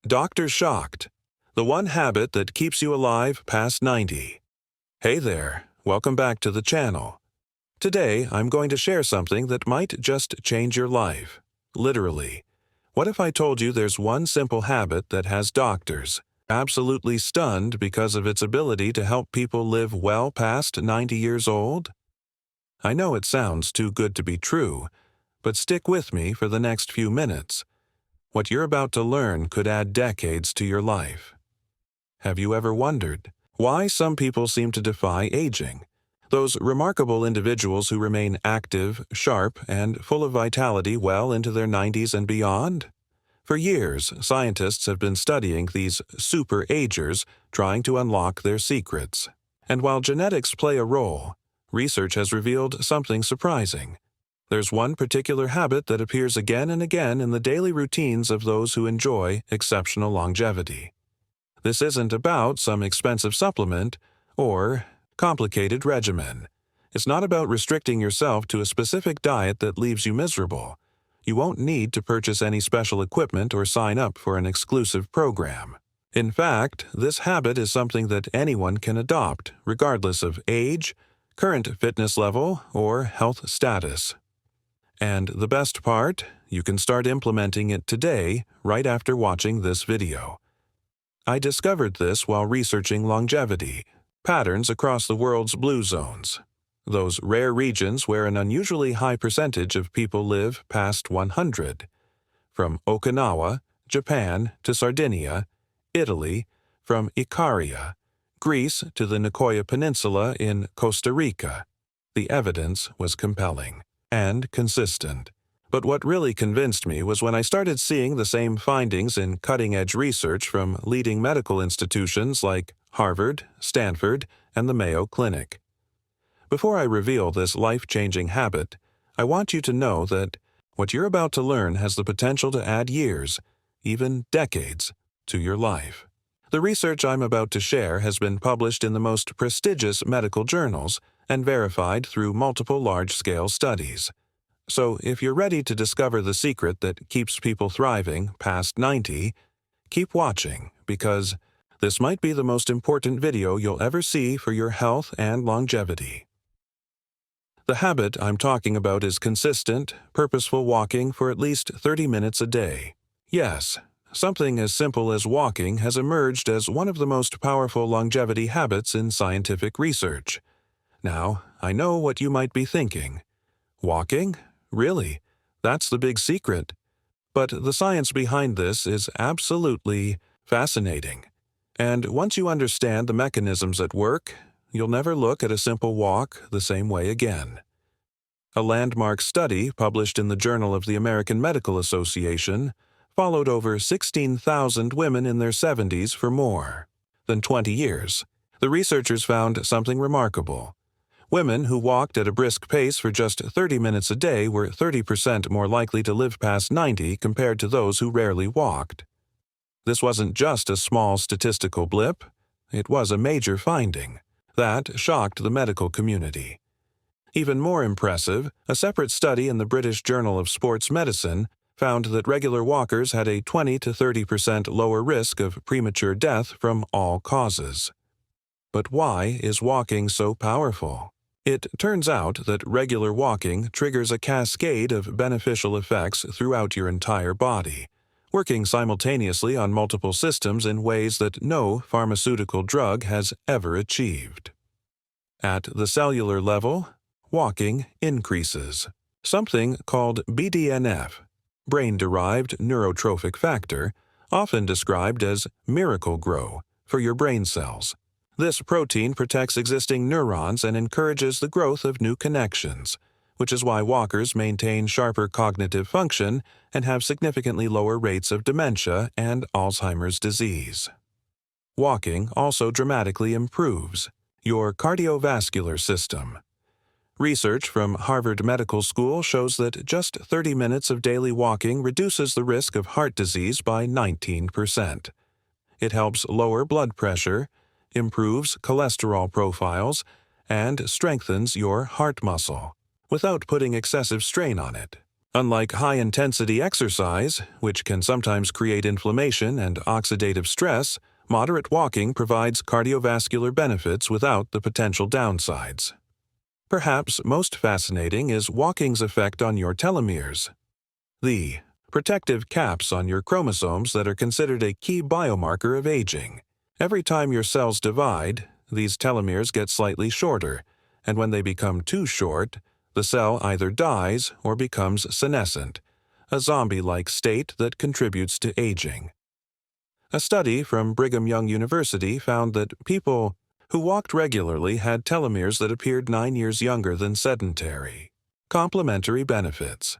Doctor Shocked, the one habit that keeps you alive past 90. Hey there, welcome back to the channel. Today, I'm going to share something that might just change your life. Literally. What if I told you there's one simple habit that has doctors absolutely stunned because of its ability to help people live well past 90 years old? I know it sounds too good to be true, but stick with me for the next few minutes. What you're about to learn could add decades to your life. Have you ever wondered why some people seem to defy aging? Those remarkable individuals who remain active, sharp, and full of vitality well into their 90s and beyond? For years, scientists have been studying these super-agers, trying to unlock their secrets. And while genetics play a role, research has revealed something surprising. There's one particular habit that appears again and again in the daily routines of those who enjoy exceptional longevity. This isn't about some expensive supplement or complicated regimen. It's not about restricting yourself to a specific diet that leaves you miserable. You won't need to purchase any special equipment or sign up for an exclusive program. In fact, this habit is something that anyone can adopt, regardless of age, current fitness level, or health status. And the best part, you can start implementing it today, right after watching this video. I discovered this while researching longevity patterns across the world's blue zones, those rare regions where an unusually high percentage of people live past 100, from Okinawa, Japan, to Sardinia, Italy, from Ikaria, Greece, to the Nicoya Peninsula in Costa Rica. The evidence was compelling and consistent. But what really convinced me was when I started seeing the same findings in cutting-edge research from leading medical institutions like Harvard, Stanford, and the Mayo Clinic. Before I reveal this life-changing habit, I want you to know that what you're about to learn has the potential to add years, even decades, to your life. The research I'm about to share has been published in the most prestigious medical journals and verified through multiple large-scale studies. So if you're ready to discover the secret that keeps people thriving past 90, keep watching because this might be the most important video you'll ever see for your health and longevity. The habit I'm talking about is consistent, purposeful walking for at least 30 minutes a day. Yes, something as simple as walking has emerged as one of the most powerful longevity habits in scientific research. Now, I know what you might be thinking. Walking? Really? That's the big secret. But the science behind this is absolutely fascinating. And once you understand the mechanisms at work, you'll never look at a simple walk the same way again. A landmark study published in the Journal of the American Medical Association followed over 16,000 women in their 70s for more than 20 years. The researchers found something remarkable. Women who walked at a brisk pace for just 30 minutes a day were 30% more likely to live past 90 compared to those who rarely walked. This wasn't just a small statistical blip, it was a major finding that shocked the medical community. Even more impressive, a separate study in the British Journal of Sports Medicine found that regular walkers had a 20 to 30% lower risk of premature death from all causes. But why is walking so powerful? It turns out that regular walking triggers a cascade of beneficial effects throughout your entire body, working simultaneously on multiple systems in ways that no pharmaceutical drug has ever achieved. At the cellular level, walking increases something called BDNF, brain-derived neurotrophic factor, often described as miracle grow, for your brain cells. This protein protects existing neurons and encourages the growth of new connections, which is why walkers maintain sharper cognitive function and have significantly lower rates of dementia and Alzheimer's disease. Walking also dramatically improves your cardiovascular system. Research from Harvard Medical School shows that just 30 minutes of daily walking reduces the risk of heart disease by 19%. It helps lower blood pressure, improves cholesterol profiles, and strengthens your heart muscle without putting excessive strain on it. Unlike high-intensity exercise, which can sometimes create inflammation and oxidative stress, moderate walking provides cardiovascular benefits without the potential downsides. Perhaps most fascinating is walking's effect on your telomeres, the protective caps on your chromosomes that are considered a key biomarker of aging. Every time your cells divide, these telomeres get slightly shorter, and when they become too short, the cell either dies or becomes senescent, a zombie-like state that contributes to aging. A study from Brigham Young University found that people who walked regularly had telomeres that appeared 9 years younger than sedentary. Complementary benefits.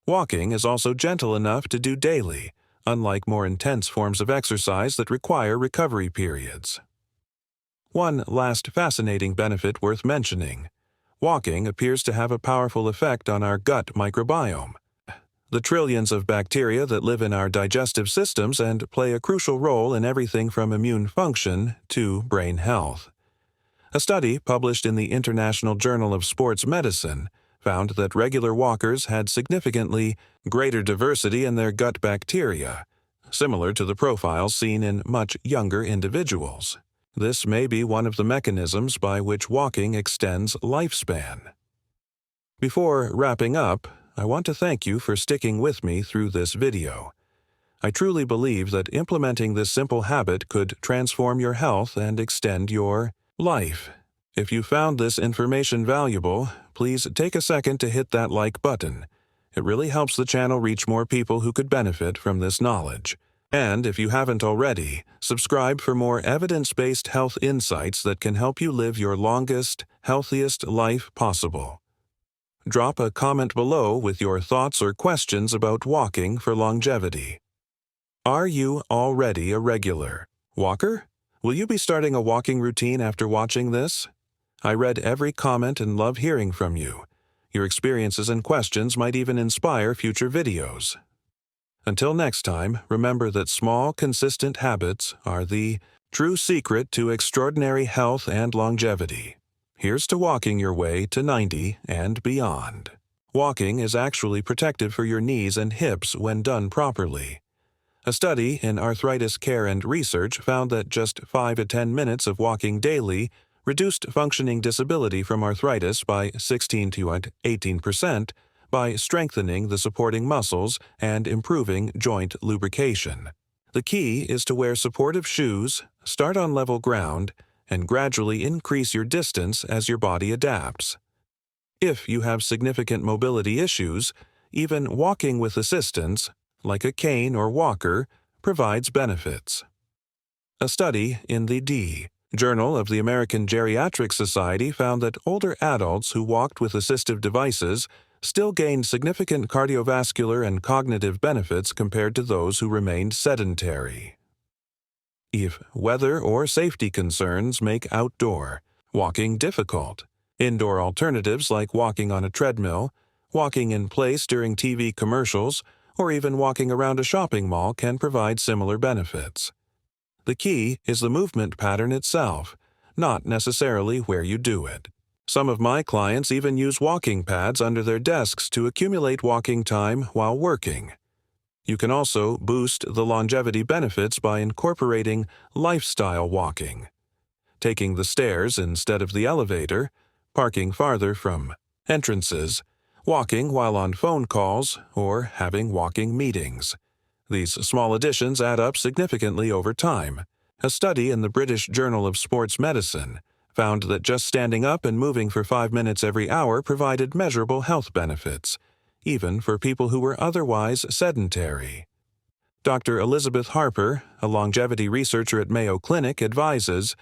Walking is also gentle enough to do daily, unlike more intense forms of exercise that require recovery periods. One last fascinating benefit worth mentioning. Walking appears to have a powerful effect on our gut microbiome, the trillions of bacteria that live in our digestive systems and play a crucial role in everything from immune function to brain health. A study published in the International Journal of Sports Medicine found that regular walkers had significantly greater diversity in their gut bacteria, similar to the profiles seen in much younger individuals. This may be one of the mechanisms by which walking extends lifespan. Before wrapping up, I want to thank you for sticking with me through this video. I truly believe that implementing this simple habit could transform your health and extend your life. If you found this information valuable, please take a second to hit that like button. It really helps the channel reach more people who could benefit from this knowledge. And if you haven't already, subscribe for more evidence-based health insights that can help you live your longest, healthiest life possible. Drop a comment below with your thoughts or questions about walking for longevity. Are you already a regular walker? Will you be starting a walking routine after watching this? I read every comment and love hearing from you. Your experiences and questions might even inspire future videos. Until next time, remember that small, consistent habits are the true secret to extraordinary health and longevity. Here's to walking your way to 90 and beyond. Walking is actually protective for your knees and hips when done properly. A study in Arthritis Care and Research found that just 5 to 10 minutes of walking daily reduced functioning disability from arthritis by 16 to 18% by strengthening the supporting muscles and improving joint lubrication. The key is to wear supportive shoes, start on level ground, and gradually increase your distance as your body adapts. If you have significant mobility issues, even walking with assistance, like a cane or walker, provides benefits. A study in the Journal of the American Geriatric Society found that older adults who walked with assistive devices still gained significant cardiovascular and cognitive benefits compared to those who remained sedentary. If weather or safety concerns make outdoor walking difficult, indoor alternatives like walking on a treadmill, walking in place during TV commercials, or even walking around a shopping mall can provide similar benefits. The key is the movement pattern itself, not necessarily where you do it. Some of my clients even use walking pads under their desks to accumulate walking time while working. You can also boost the longevity benefits by incorporating lifestyle walking, taking the stairs instead of the elevator, parking farther from entrances, walking while on phone calls, or having walking meetings. These small additions add up significantly over time. A study in the British Journal of Sports Medicine found that just standing up and moving for 5 minutes every hour provided measurable health benefits, even for people who were otherwise sedentary. Dr. Elizabeth Harper, a longevity researcher at Mayo Clinic, advises,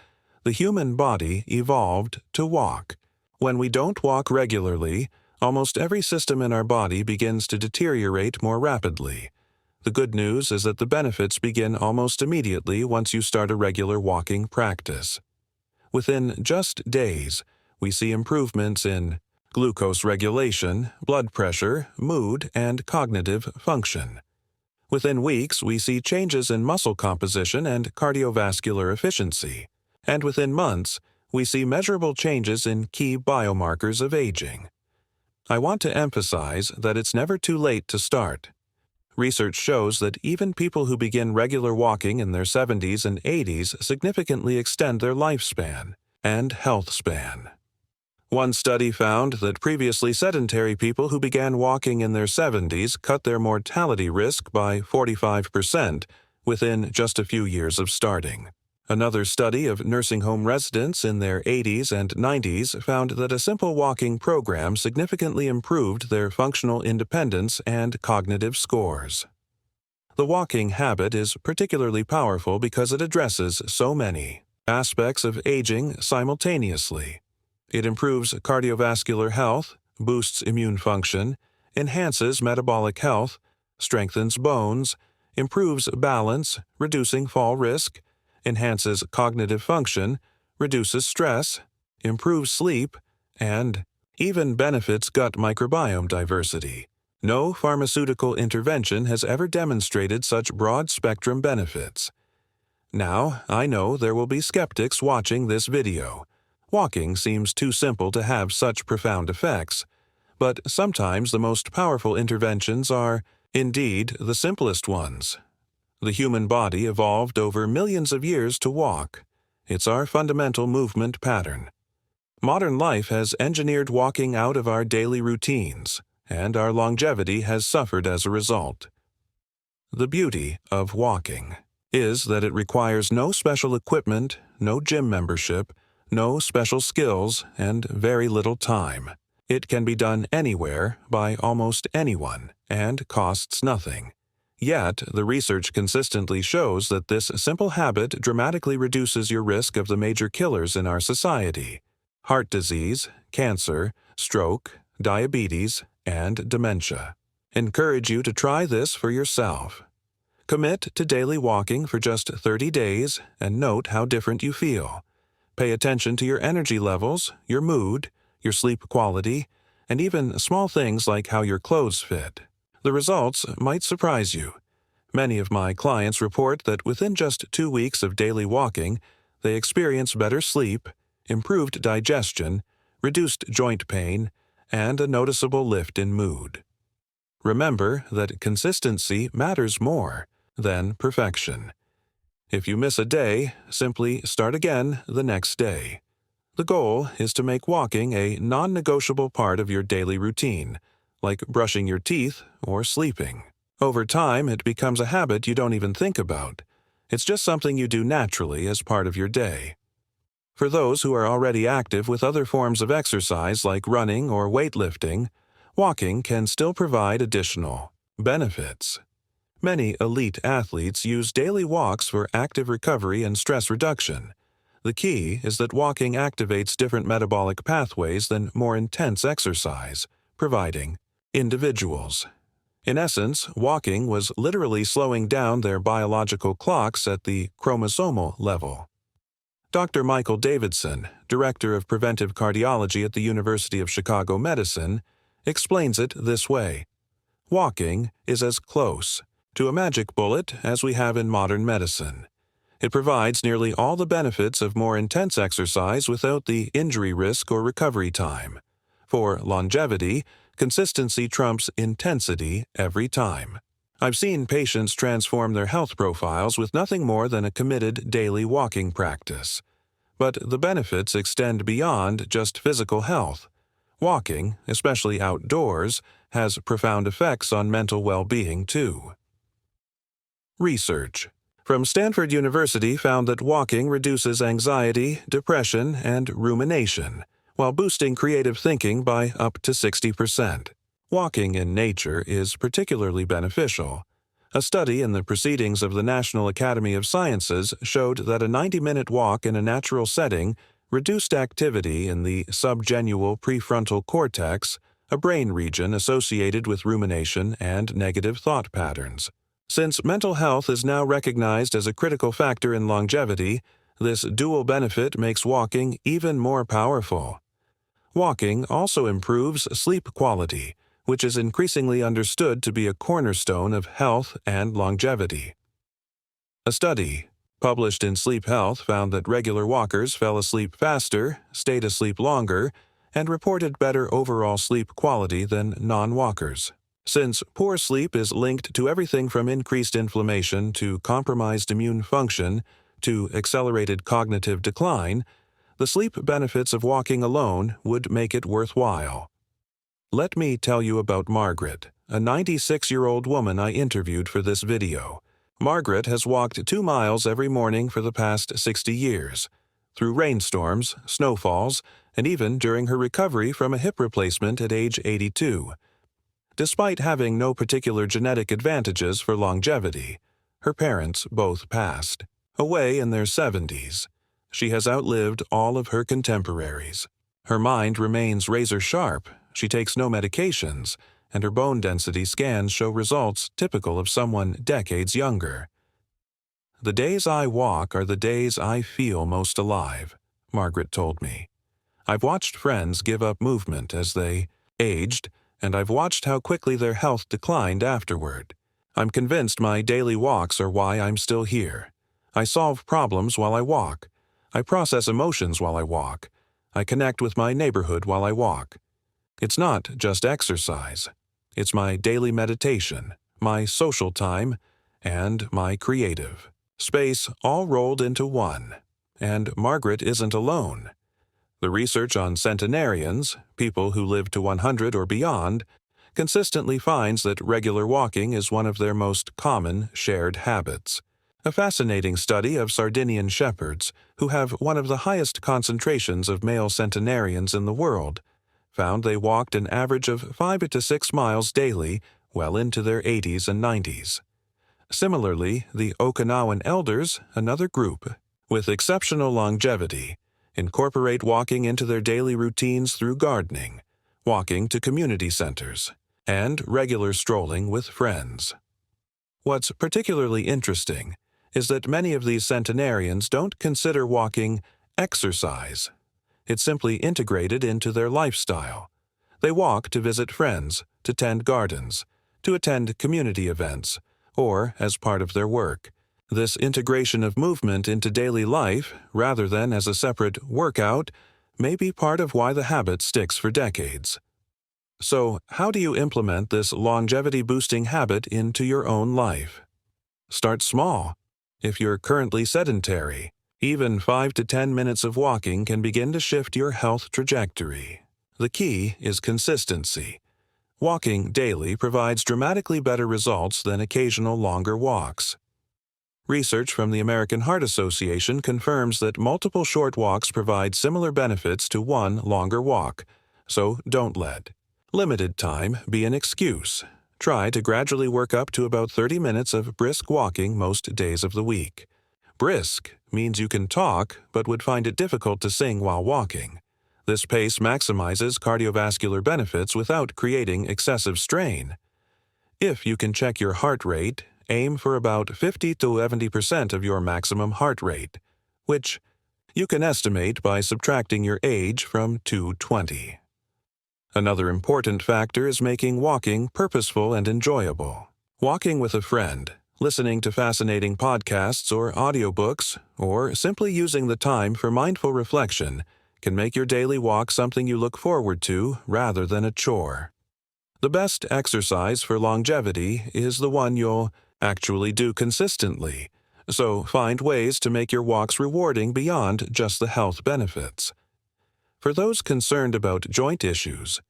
"The human body evolved to walk. When we don't walk regularly, almost every system in our body begins to deteriorate more rapidly. The good news is that the benefits begin almost immediately once you start a regular walking practice. Within just days, we see improvements in glucose regulation, blood pressure, mood, and cognitive function. Within weeks, we see changes in muscle composition and cardiovascular efficiency. And within months, we see measurable changes in key biomarkers of aging. I want to emphasize that it's never too late to start. Research shows that even people who begin regular walking in their 70s and 80s significantly extend their lifespan and health span. One study found that previously sedentary people who began walking in their 70s cut their mortality risk by 45% within just a few years of starting. Another study of nursing home residents in their 80s and 90s found that a simple walking program significantly improved their functional independence and cognitive scores. The walking habit is particularly powerful because it addresses so many aspects of aging simultaneously. It improves cardiovascular health, boosts immune function, enhances metabolic health, strengthens bones, improves balance, reducing fall risk, enhances cognitive function, reduces stress, improves sleep, and even benefits gut microbiome diversity. No pharmaceutical intervention has ever demonstrated such broad-spectrum benefits. Now, I know there will be skeptics watching this video. Walking seems too simple to have such profound effects, but sometimes the most powerful interventions are, indeed, the simplest ones. The human body evolved over millions of years to walk. It's our fundamental movement pattern. Modern life has engineered walking out of our daily routines, and our longevity has suffered as a result. The beauty of walking is that it requires no special equipment, no gym membership, no special skills, and very little time. It can be done anywhere by almost anyone and costs nothing. Yet, the research consistently shows that this simple habit dramatically reduces your risk of the major killers in our society: heart disease, cancer, stroke, diabetes, and dementia. Encourage you to try this for yourself. Commit to daily walking for just 30 days and note how different you feel. Pay attention to your energy levels, your mood, your sleep quality, and even small things like how your clothes fit. The results might surprise you. Many of my clients report that within just 2 weeks of daily walking, they experience better sleep, improved digestion, reduced joint pain, and a noticeable lift in mood. Remember that consistency matters more than perfection. If you miss a day, simply start again the next day. The goal is to make walking a non-negotiable part of your daily routine, like brushing your teeth or sleeping. Over time, it becomes a habit you don't even think about. It's just something you do naturally as part of your day. For those who are already active with other forms of exercise like running or weightlifting, walking can still provide additional benefits. Many elite athletes use daily walks for active recovery and stress reduction. The key is that walking activates different metabolic pathways than more intense exercise, providing individuals. In essence, walking was literally slowing down their biological clocks at the chromosomal level. Dr. Michael Davidson, Director of Preventive Cardiology at the University of Chicago Medicine, explains it this way: walking is as close to a magic bullet as we have in modern medicine. It provides nearly all the benefits of more intense exercise without the injury risk or recovery time. For longevity, consistency trumps intensity every time. I've seen patients transform their health profiles with nothing more than a committed daily walking practice. But the benefits extend beyond just physical health. Walking, especially outdoors, has profound effects on mental well-being too. Research from Stanford University found that walking reduces anxiety, depression, and rumination, while boosting creative thinking by up to 60%. Walking in nature is particularly beneficial. A study in the Proceedings of the National Academy of Sciences showed that a 90-minute walk in a natural setting reduced activity in the subgenual prefrontal cortex, a brain region associated with rumination and negative thought patterns. Since mental health is now recognized as a critical factor in longevity, this dual benefit makes walking even more powerful. Walking also improves sleep quality, which is increasingly understood to be a cornerstone of health and longevity. A study published in Sleep Health found that regular walkers fell asleep faster, stayed asleep longer, and reported better overall sleep quality than non-walkers. Since poor sleep is linked to everything from increased inflammation to compromised immune function to accelerated cognitive decline, the sleep benefits of walking alone would make it worthwhile. Let me tell you about Margaret, a 96-year-old woman I interviewed for this video. Margaret has walked 2 miles every morning for the past 60 years, through rainstorms, snowfalls, and even during her recovery from a hip replacement at age 82. Despite having no particular genetic advantages for longevity, her parents both passed away in their 70s. She has outlived all of her contemporaries. Her mind remains razor-sharp, she takes no medications, and her bone density scans show results typical of someone decades younger. "The days I walk are the days I feel most alive," Margaret told me. "I've watched friends give up movement as they aged, and I've watched how quickly their health declined afterward. I'm convinced my daily walks are why I'm still here. I solve problems while I walk. I process emotions while I walk. I connect with my neighborhood while I walk. It's not just exercise. It's my daily meditation, my social time, and my creative space all rolled into one. And Margaret isn't alone. The research on centenarians, people who live to 100 or beyond, consistently finds that regular walking is one of their most common shared habits. A fascinating study of Sardinian shepherds, who have one of the highest concentrations of male centenarians in the world, found they walked an average of 5 to 6 miles daily well into their 80s and 90s. Similarly, the Okinawan elders, another group with exceptional longevity, incorporate walking into their daily routines through gardening, walking to community centers, and regular strolling with friends. What's particularly interesting is that many of these centenarians don't consider walking exercise. It's simply integrated into their lifestyle. They walk to visit friends, to tend gardens, to attend community events, or as part of their work. This integration of movement into daily life, rather than as a separate workout, may be part of why the habit sticks for decades. So, how do you implement this longevity-boosting habit into your own life? Start small. If you're currently sedentary, even 5 to 10 minutes of walking can begin to shift your health trajectory. The key is consistency. Walking daily provides dramatically better results than occasional longer walks. Research from the American Heart Association confirms that multiple short walks provide similar benefits to one longer walk, so don't let limited time be an excuse. Try to gradually work up to about 30 minutes of brisk walking most days of the week. Brisk means you can talk but would find it difficult to sing while walking. This pace maximizes cardiovascular benefits without creating excessive strain. If you can check your heart rate, aim for about 50 to 70% of your maximum heart rate, which you can estimate by subtracting your age from 220. Another important factor is making walking purposeful and enjoyable. Walking with a friend, listening to fascinating podcasts or audiobooks, or simply using the time for mindful reflection can make your daily walk something you look forward to rather than a chore. The best exercise for longevity is the one you'll actually do consistently, so find ways to make your walks rewarding beyond just the health benefits. For those concerned about joint issues,